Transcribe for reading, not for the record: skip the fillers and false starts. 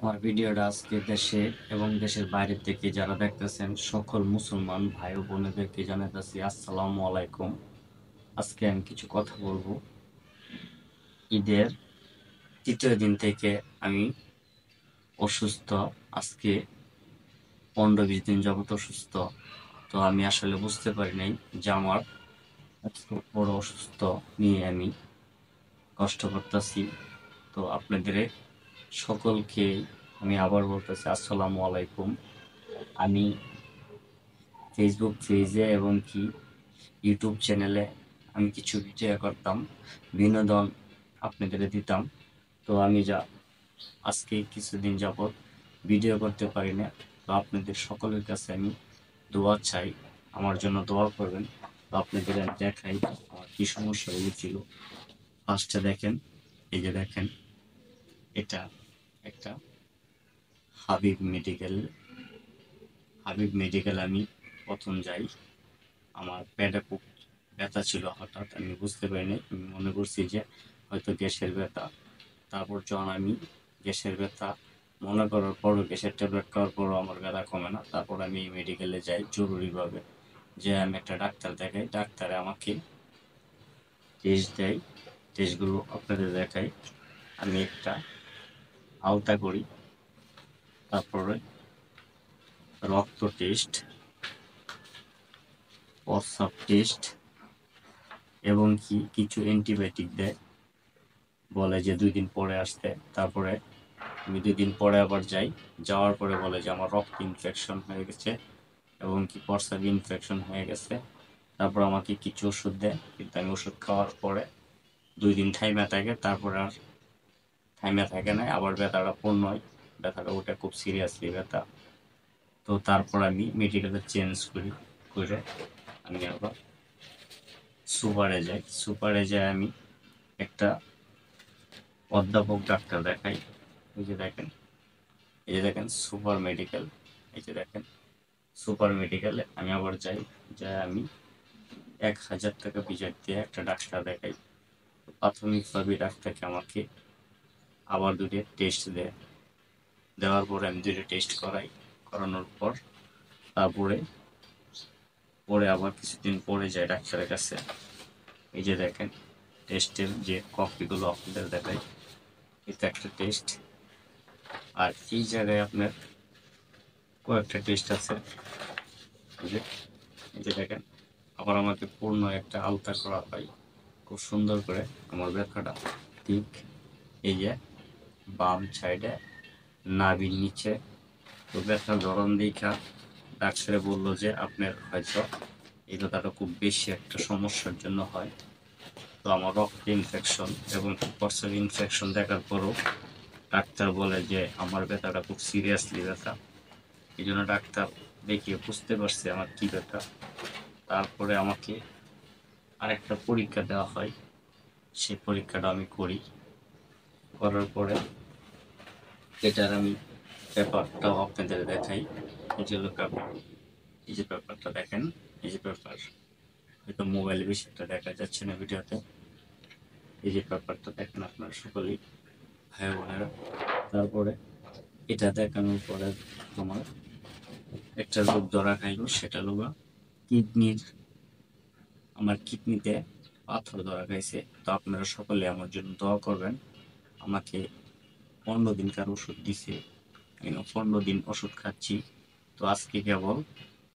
আমার ভিডিওটা আজকে দেশে এবং দেশের বাইরে থেকে যারা দেখতেছেন সকল মুসলমান ভাই ও বোনেদেরকে জানাতেছি আসসালামু আলাইকুম। আজকে আমি কিছু কথা বলবো। ঈদের তৃতীয় দিন থেকে আমি অসুস্থ। আজকে 15-20 দিন যাবত অসুস্থ। তো আমি আসলে বুঝতে পারি নাই যে আমার এত বড় অসুস্থ নিয়ে আমি কষ্ট করতেছি। তো আপনাদের সকলকে আমি আবার বলতেছি আসসালামু আলাইকুম। আমি ফেসবুক পেজে এবং কি ইউটিউব চ্যানেলে আমি কিছু ভিডিও করতাম, বিনোদন আপনাদের দিতাম। তো আমি আজকে কিছুদিন যাবৎ ভিডিও করতে পারি না। তো আপনাদের সকলের কাছে আমি দোয়া চাই, আমার জন্য দোয়া করবেন। তো আপনাদের আমি দেখাই আমার কি সমস্যা হয়েছিল। ফার্স্টে দেখেন, এই যে দেখেন, এটা একটা হাবিব মেডিকেল। হাবিব মেডিকেল আমি প্রথম যাই। আমার পেটে খুব ব্যথা ছিল, হঠাৎ আমি বুঝতে পারিনি, আমি মনে করছি যে হয়তো গ্যাসের ব্যথা। তারপর যখন আমি গ্যাসের ব্যথা মনে করার পরও, গ্যাসের ট্যাবলেট খাওয়ার পরও আমার ব্যথা কমে না, তারপর আমি মেডিকেলে যাই জরুরিভাবে। যে আমি একটা ডাক্তার দেখাই, ডাক্তারে আমাকে টেস্ট দেয়। টেস্টগুলো আপনাদের দেখাই। আমি একটা আলতা করি, তারপরে রক্ত টেস্ট, প্রস্রাব টেস্ট এবং কি কিছু অ্যান্টিবায়োটিক দেয়, বলে যে 2 দিন পরে আসতে। তারপরে আমি 2 দিন পরে আবার যাই, যাওয়ার পরে বলে যে আমার রক্ত ইনফেকশন হয়ে গেছে এবং কি প্রস্রাব ইনফেকশন হয়ে গেছে। তারপর আমাকে কিছু ওষুধ দেয়, কিন্তু আমি ওষুধ খাওয়ার পরে 2 দিন থাইমা থাকে, তারপরে আর থাইমা থাকে না, আবার ব্যথাটা পূর্ণ হয়। ব্যথাটা ওটা খুব সিরিয়াসলি ব্যথা। তো তারপর আমি মেডিকেলে চেঞ্জ করি, করে আমি আবার সুপারে যাই। সুপারে যাই আমি একটা অধ্যাপক ডাক্তার দেখাই। এই যে দেখেন, এই যে দেখেন সুপার মেডিকেল। এই যে দেখেন সুপার মেডিকেলে আমি আবার যাই, যাই আমি 1000 টাকা বিজার দিয়ে একটা ডাক্তার দেখাই। প্রাথমিকভাবে ডাক্তারকে আমাকে আবার 2টা টেস্ট দেয়। দেওয়ার পরে আমি 2টা টেস্ট করাই। করানোর পর তারপরে আবার কিছুদিন পরে যাই ডাক্তারের কাছে। এই যে দেখেন টেস্টের যে কপিগুলো আপনাদের দেখাই, এটা একটা টেস্ট। আর এই জায়গায় আপনার কয়েকটা টেস্ট আছে। এই যে দেখেন, আবার আমাকে পূর্ণ একটা আলতা করা হয় খুব সুন্দর করে। আমার ব্যথাটা ঠিক এই যে বাম সাইডে নাভির নিচে। তো ব্যথার ধরন দেখা ডাক্তারে বললো যে আপনার হয়তো এই ব্যথাটা খুব বেশি একটা সমস্যার জন্য হয়। তো আমার রক্ত ইনফেকশন এবং প্রস্রাব ইনফেকশন দেখার পরও ডাক্তার বলে যে আমার ব্যথাটা খুব সিরিয়াসলি ব্যথা। এই জন্য ডাক্তার দেখিয়ে বুঝতে পারছে আমার কি ব্যথা। তারপরে আমাকে আরেকটা পরীক্ষা দেওয়া হয়, সেই পরীক্ষাটা আমি করি। করার পরে এটার আমি পেপারটাও আপনাদের দেখাই। এই যে পেপার, এই যে পেপারটা দেখেন, এই যে পেপার, হয়তো মোবাইলে বেশি একটা দেখা যাচ্ছে না ভিডিওতে। এই যে পেপারটা দেখেন আপনারা সকলেই, ভাই বোনেরা। তারপরে এটা দেখানোর পরে তোমার একটা রোগ ধরা খাইল, সেটা হলো কিডনির। আমার কিডনিতে পাথর ধরা খাইছে। তো আপনারা সকলে আমার জন্য দোয়া করবেন। আমাকে 15 দিনকার ওষুধ দিছে, আমি 15 দিন ওষুধ খাচ্ছি। তো আজকে কেবল